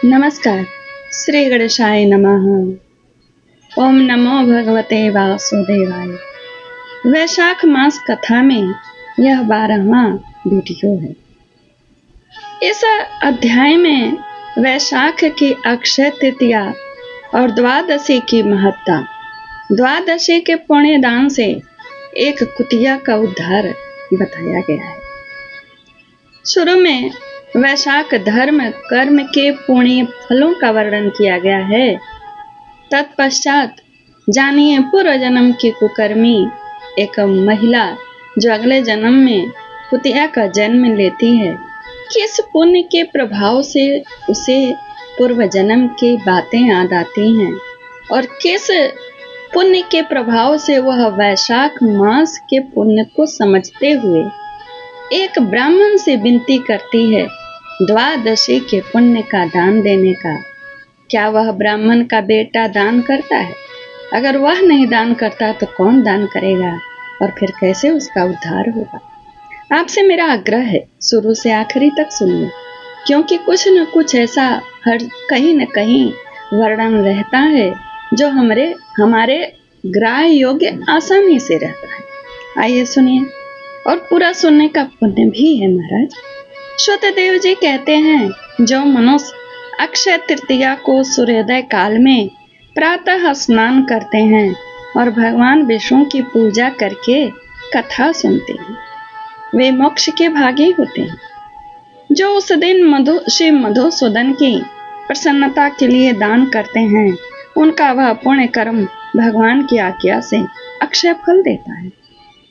नमस्कार। श्री गणेशाय नमः। ओम नमो भगवते वासुदेवाय। वैशाख मास कथा में यह 12वां वीडियो है। इस अध्याय में वैशाख की अक्षय तृतीया और द्वादशी की महत्ता, द्वादशी के पुण्य दान से एक कुतिया का उद्धार बताया गया है। शुरू में वैशाख धर्म कर्म के पुण्य फलों का वर्णन किया गया है। तत्पश्चात जानिए पूर्व जन्म की कुकर्मी एक महिला जो अगले जन्म में कुतिया का जन्म लेती है, किस पुण्य के प्रभाव से उसे पूर्व जन्म की बातें याद आती हैं और किस पुण्य के प्रभाव से वह वैशाख मास के पुण्य को समझते हुए एक ब्राह्मण से विनती करती है द्वादशी के पुण्य का दान देने का। क्या वह ब्राह्मण का बेटा दान करता है? अगर वह नहीं दान करता तो कौन दान करेगा और फिर कैसे उसका उद्धार होगा? आपसे मेरा आग्रह है, शुरू से आखिरी तक सुनिए, क्योंकि कुछ न कुछ ऐसा हर कहीं न कहीं वर्णन रहता है जो हमारे ग्राह्य योग्य आसानी से रहता है। आइए सुनिए, और पूरा सुनने का पुण्य भी है महाराज। श्रुतदेव जी कहते हैं, जो मनुष्य अक्षय तृतीया को सूर्योदय काल में प्रातः स्नान करते हैं और भगवान विष्णु की पूजा करके कथा सुनते हैं, वे मोक्ष के भागी होते हैं। जो उस दिन श्री मधुसूदन की प्रसन्नता के लिए दान करते हैं, उनका वह पुण्य कर्म भगवान की आज्ञा से अक्षय फल देता है।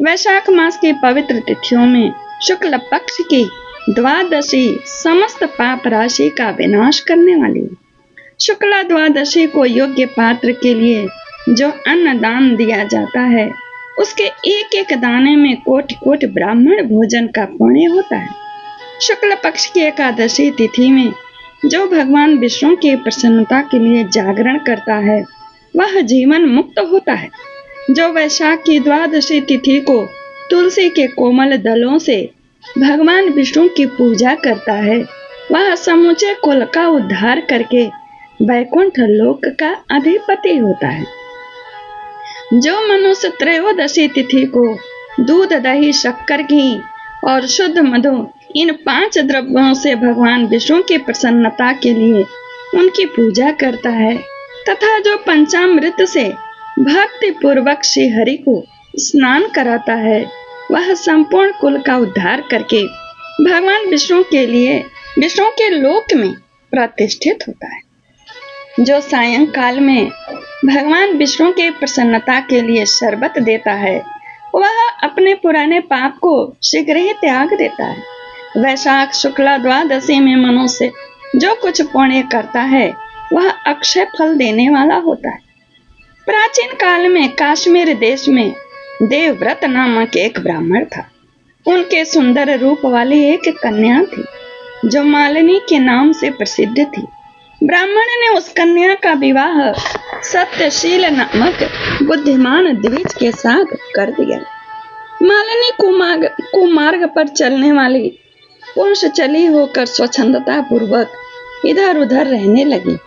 वैशाख मास की पवित्र तिथियों में शुक्ल पक्ष की द्वादशी समस्त पाप राशि का विनाश करने वाली है। शुक्ला द्वादशी को योग्य पात्र के लिए जो अन्न दान दिया जाता है, उसके एक एक दाने में कोटि कोटि ब्राह्मण भोजन का पुण्य होता है। शुक्ल पक्ष की एकादशी तिथि में जो भगवान विष्णु की प्रसन्नता के लिए जागरण करता है, वह जीवन मुक्त होता है। जो वैशाख की द्वादशी तिथि को तुलसी के कोमल दलों से भगवान विष्णु की पूजा करता है, वह समूचे कुल का उद्धार करके वैकुंठ लोक का अधिपति होता है। जो मनुष्य त्रयोदशी तिथि को दूध, दही, शक्कर, घी और शुद्ध मधु, इन 5 द्रव्यों से भगवान विष्णु की प्रसन्नता के लिए उनकी पूजा करता है, तथा जो पंचामृत से भक्ति पूर्वक श्री हरि को स्नान कराता है, वह संपूर्ण कुल का उद्धार करके भगवान विष्णु के लिए विष्णु के लोक में प्रतिष्ठित होता है। जो सायंकाल में भगवान विष्णु के प्रसन्नता के लिए शरबत देता है, वह अपने पुराने पाप को शीघ्र ही त्याग देता है। वैशाख शुक्ला द्वादशी में मनुष्य जो कुछ पुण्य करता है, वह अक्षय फल देने वाला होता है। प्राचीन काल में कश्मीर देश में देवव्रत नामक एक ब्राह्मण था। उनके सुंदर रूप वाली एक कन्या थी जो मालिनी के नाम से प्रसिद्ध थी। ब्राह्मण ने उस कन्या का विवाह सत्यशील नामक बुद्धिमान द्विज के साथ कर दिया। मालिनी कुमार्ग पर चलने वाली पुंस चली होकर स्वच्छंदता पूर्वक इधर उधर रहने लगी।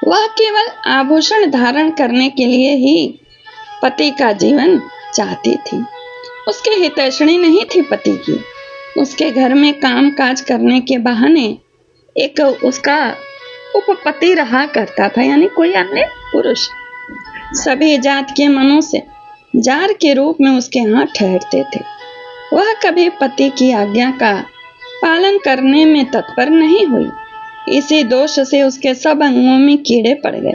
वह केवल आभूषण धारण करने के लिए ही पति का जीवन चाहती थी। उसकी हितैषणी नहीं थी पति की। उसके घर में काम काज करने के बहाने एक उसका उपपति रहा करता था, यानी कोई अन्य पुरुष। सभी जात के मनुष्य जार के रूप में उसके यहाँ ठहरते थे। वह कभी पति की आज्ञा का पालन करने में तत्पर नहीं हुई। इसी दोष से उसके सब अंगों में कीड़े पड़ गए,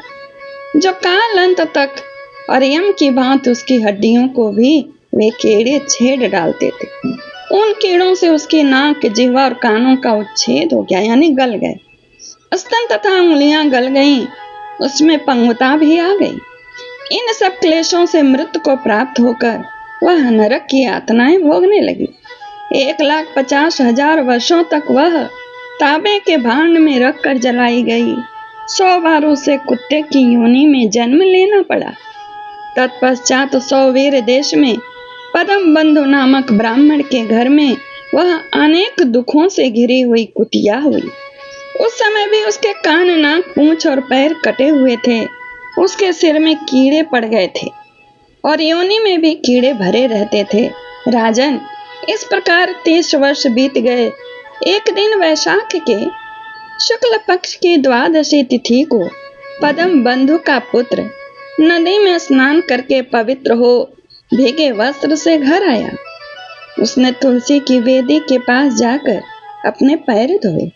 जो काल अंत तक और यम की भांति उसकी हड्डियों को भी वे कीड़े छेड़ डालते थे। उन कीड़ों से उसकी नाक, जिह्वा और कानों का उच्छेद हो गया, यानी गल गए। स्तन तथा उंगलियां गल गईं, उसमें पंगुता भी आ गई। इन सब क्लेशों से मृत्यु को प्राप्त होकर वह नरक की यातनाएं भोगने लगी। 1,50,000 वर्षों तक वह तांबे के भांड में रखकर जलाई गई। 100 बार उसे कुत्ते की योनि में जन्म लेना पड़ा। तत्पश्चात सौवीर देश में पदम बंधु नामक ब्राह्मण के घर में वह अनेक दुखों से घिरी हुई कुतिया हुई। उस समय भी उसके कान, नाक, पूंछ और पैर कटे हुए थे। उसके सिर में कीड़े पड़ गए थे और योनि में भी कीड़े भरे रहते थे। राजन, इस प्रकार 30 वर्ष बीत गए। एक दिन वैशाख के शुक्ल पक्ष की द्वादशी तिथि को पद्म बंधु का पुत्र नदी में स्नान करके पवित्र हो भीगे वस्त्र से घर आया। उसने तुलसी की वेदी के पास जाकर अपने पैर धोए।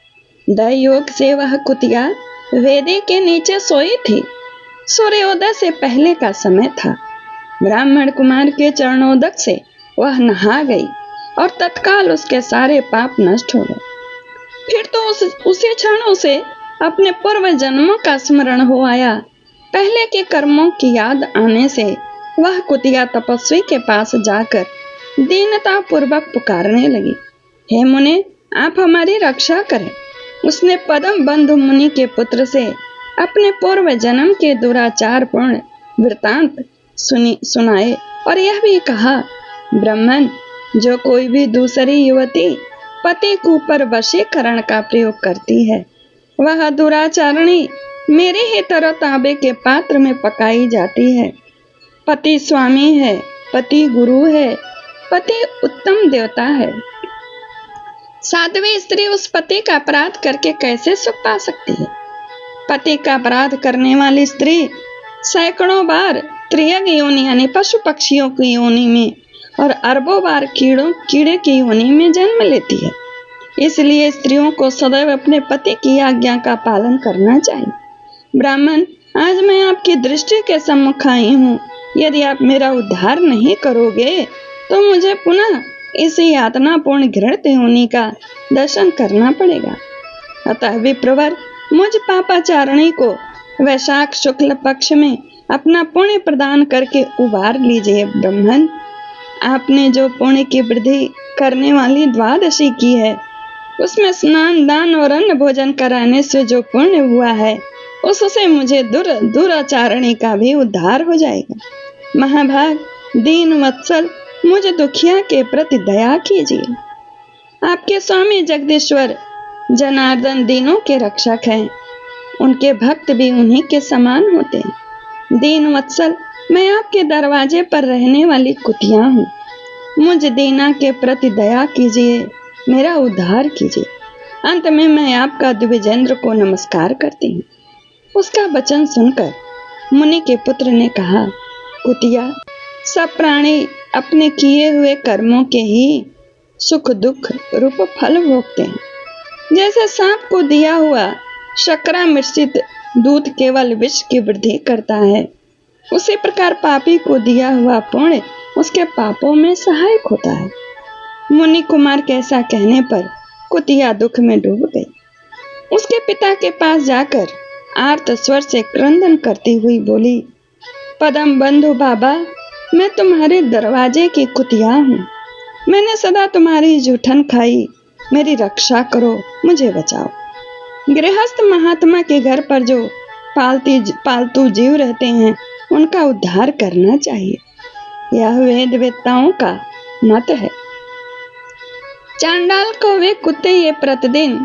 दयोग से वह कुतिया वेदी के नीचे सोई थी। सूर्योदय से पहले का समय था। ब्राह्मण कुमार के चरणोदक से वह नहा गई और तत्काल उसके सारे पाप नष्ट हो गए। फिर तो उसी क्षण उसे अपने पूर्व जन्मों का स्मरण हो आया। पहले के कर्मों की याद आने से वह कुतिया तपस्वी के पास जाकर दीनता पूर्वक पुकारने लगी, हे मुने, आप हमारी रक्षा करें। उसने पद्म बंधु मुनि के पुत्र से अपने पूर्व जन्म के दुराचार पूर्ण वृतांत सुनाए और यह भी कहा, ब्राह्मण, जो कोई भी दूसरी युवती पति के ऊपर वशीकरण का प्रयोग करती है, वह दुराचारणी मेरे ही तरताबे के पात्र में पकाई जाती है। पति स्वामी है, पति गुरु है, पति उत्तम देवता है। साध्वी स्त्री उस पति का अपराध करके कैसे सुख पा सकती है? पति का अपराध करने वाली स्त्री सैकड़ों बार त्रियग योनि यानी पशु पक्षियों की योनि में और अरबों बार कीड़े की योनि में जन्म लेती है। इसलिए स्त्रियों को सदैव अपने पति की आज्ञा का पालन करना चाहिए। ब्राह्मण, आज मैं आपकी दृष्टि के सम्मुख आई हूँ। यदि आप मेरा उद्धार नहीं करोगे तो मुझे पुनः इसी यातनापूर्ण घृणित योनि का दर्शन करना पड़ेगा। अतः विप्रवर, मुझ पापाचारणी को वैशाख शुक्ल पक्ष में अपना पुण्य प्रदान करके उबार लीजिए। ब्राह्मण, आपने जो पुण्य की वृद्धि करने वाली द्वादशी की है, उसमें स्नान, दान और अन्न भोजन कराने से जो पुण्य हुआ है, उससे मुझे दुराचारणी का भी उद्धार हो जाएगा। महाभाग, दीन वत्सल, मुझे दुखिया के प्रति दया कीजिए। आपके स्वामी जगदीश्वर जनार्दन दीनों के रक्षक हैं। उनके भक्त भी उन्हीं के समान होते हैं। दीन वत्सल, मैं आपके दरवाजे पर रहने वाली कुतिया हूँ। मुझ दीना के प्रति दया कीजिए, मेरा उद्धार कीजिए। अंत में मैं आपका द्विजेंद्र को नमस्कार करती हूँ। उसका वचन सुनकर मुनि के पुत्र ने कहा, कुतिया, सब प्राणी अपने किए हुए कर्मों के ही सुख दुख रूप फल भोगते हैं। जैसे सांप को दिया हुआ शर्करा मिश्रित दूध केवल विष की वृद्धि करता है, उसी प्रकार पापी को दिया हुआ पुण्य उसके पापों में सहायक होता है। मुनि कुमार के ऐसा कहने पर कुतिया दुख में डूब गई। उसके पिता के पास जाकर आर्त स्वर से क्रंदन करती हुई बोली, पद्म बंधु बाबा, मैं तुम्हारे दरवाजे की कुतिया हूँ। मैंने सदा तुम्हारी जूठन खाई। मेरी रक्षा करो, मुझे बचाओ। गृहस्थ महात्मा के घर पर जो पालतू जीव रहते हैं, उनका उद्धार करना चाहिए। यह वेद वेत्ताओं का मत है। चांडाल को वे कुत्ते ये प्रतिदिन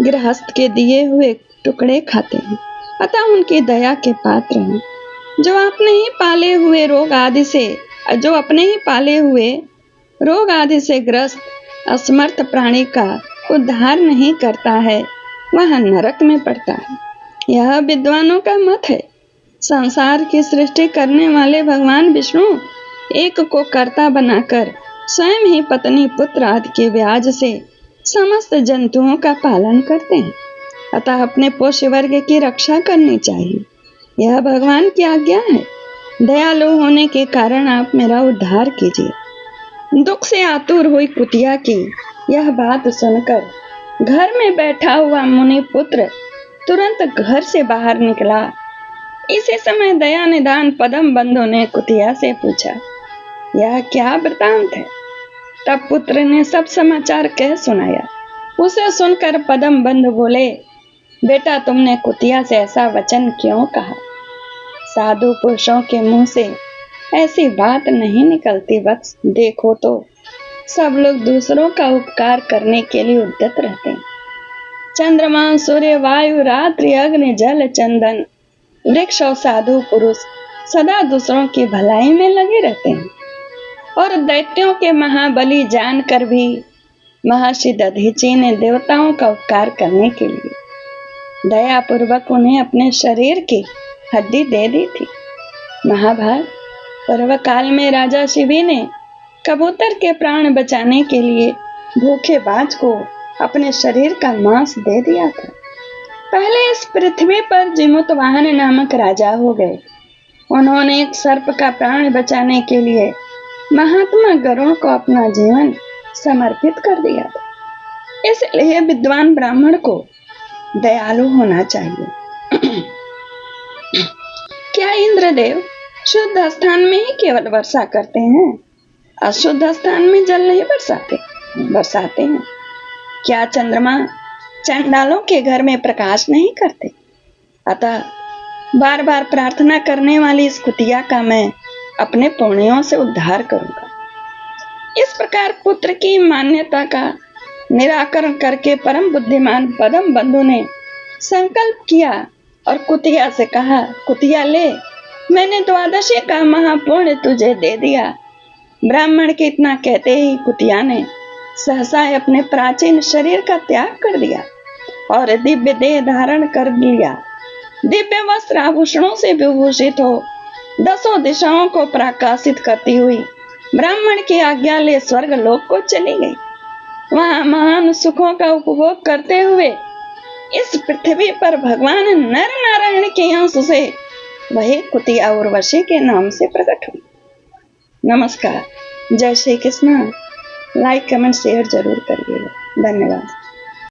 गृहस्थ के दिए हुए टुकड़े खाते हैं, अतः उनकी दया के पात्र हैं। जो अपने ही पाले हुए रोग आदि से ग्रस्त असमर्थ प्राणी का उद्धार नहीं करता है, वह नरक में पड़ता है। यह विद्वानों का मत है। संसार की सृष्टि करने वाले भगवान विष्णु एक को कर्ता बनाकर स्वयं ही पत्नी पुत्र आदि के व्याज से समस्त जंतुओं का पालन करते हैं। अतः अपने पोष्य वर्ग की रक्षा करनी चाहिए। यह भगवान की आज्ञा है। दयालु होने के कारण आप मेरा उद्धार कीजिए। दुख से आतुर हुई कुतिया की यह बात सुनकर घर में बैठा हुआ मुनि पुत्र तुरंत घर से बाहर निकला। इसी समय दया निदान पद्म बंधु ने कुतिया से पूछा, यह क्या वृतांत है? तब पुत्र ने सब समाचार कह सुनाया। उसे सुनकर पद्म बंधु बोले, बेटा, तुमने कुतिया से ऐसा वचन क्यों कहा? साधु पुरुषों के मुंह से ऐसी बात नहीं निकलती वत्स। देखो तो सब लोग दूसरों का उपकार करने के लिए उद्यत रहते हैं, चंद्रमा सूर्य वायु रात्रि अग्नि जल चंदन वृक्ष और साधु पुरुष सदा दूसरों की भलाई में लगे रहते हैं, और दैत्यों के महाबली जानकर भी महर्षि दधीची ने देवताओं का उपकार करने के लिए दया पूर्वक उन्हें अपने शरीर की हड्डी दे दी थी। महाभारत पर्व काल में राजा शिवी ने कबूतर के प्राण बचाने के लिए भूखे बाज को अपने शरीर का मांस दे दिया था। पहले इस पृथ्वी पर जिमुतवाहन नामक राजा हो गए। उन्होंने एक सर्प का प्राण बचाने के लिए महात्मा गरुड़ को अपना जीवन समर्पित कर दिया था। इसलिए विद्वान ब्राह्मण को दयालु होना चाहिए। क्या इंद्रदेव शुद्ध स्थान में ही केवल वर्षा करते हैं, अशुद्ध स्थान में जल नहीं बरसाते हैं? क्या चंद्रमा चंडालों के घर में प्रकाश नहीं करते? अतः बार बार प्रार्थना करने वाली इस कुतिया का मैं अपने पुण्यों से उद्धार करूंगा। इस प्रकार पुत्र की मान्यता का निराकरण करके परम बुद्धिमान पदम बंधु ने संकल्प किया और कुतिया से कहा, कुतिया ले, मैंने द्वादशी का महापुण्य तुझे दे दिया। ब्राह्मण के इतना कहते ही कुतिया ने सहसा अपने प्राचीन शरीर का त्याग कर दिया और दिव्य देह धारण कर लिया। दिव्य वस्त्र आभूषणों से विभूषित हो दसों दिशाओं को प्रकाशित करती हुई ब्राह्मण की आज्ञा ले स्वर्ग लोक को चली गई। वहां महान सुखों का उपभोग करते हुए इस पृथ्वी पर भगवान नर नारायण के अंश से वही कुतिया उर्वशी के नाम से प्रकट हुई। नमस्कार, जय Shri Krishna. Like comment share जरूर करिएगा। धन्यवाद।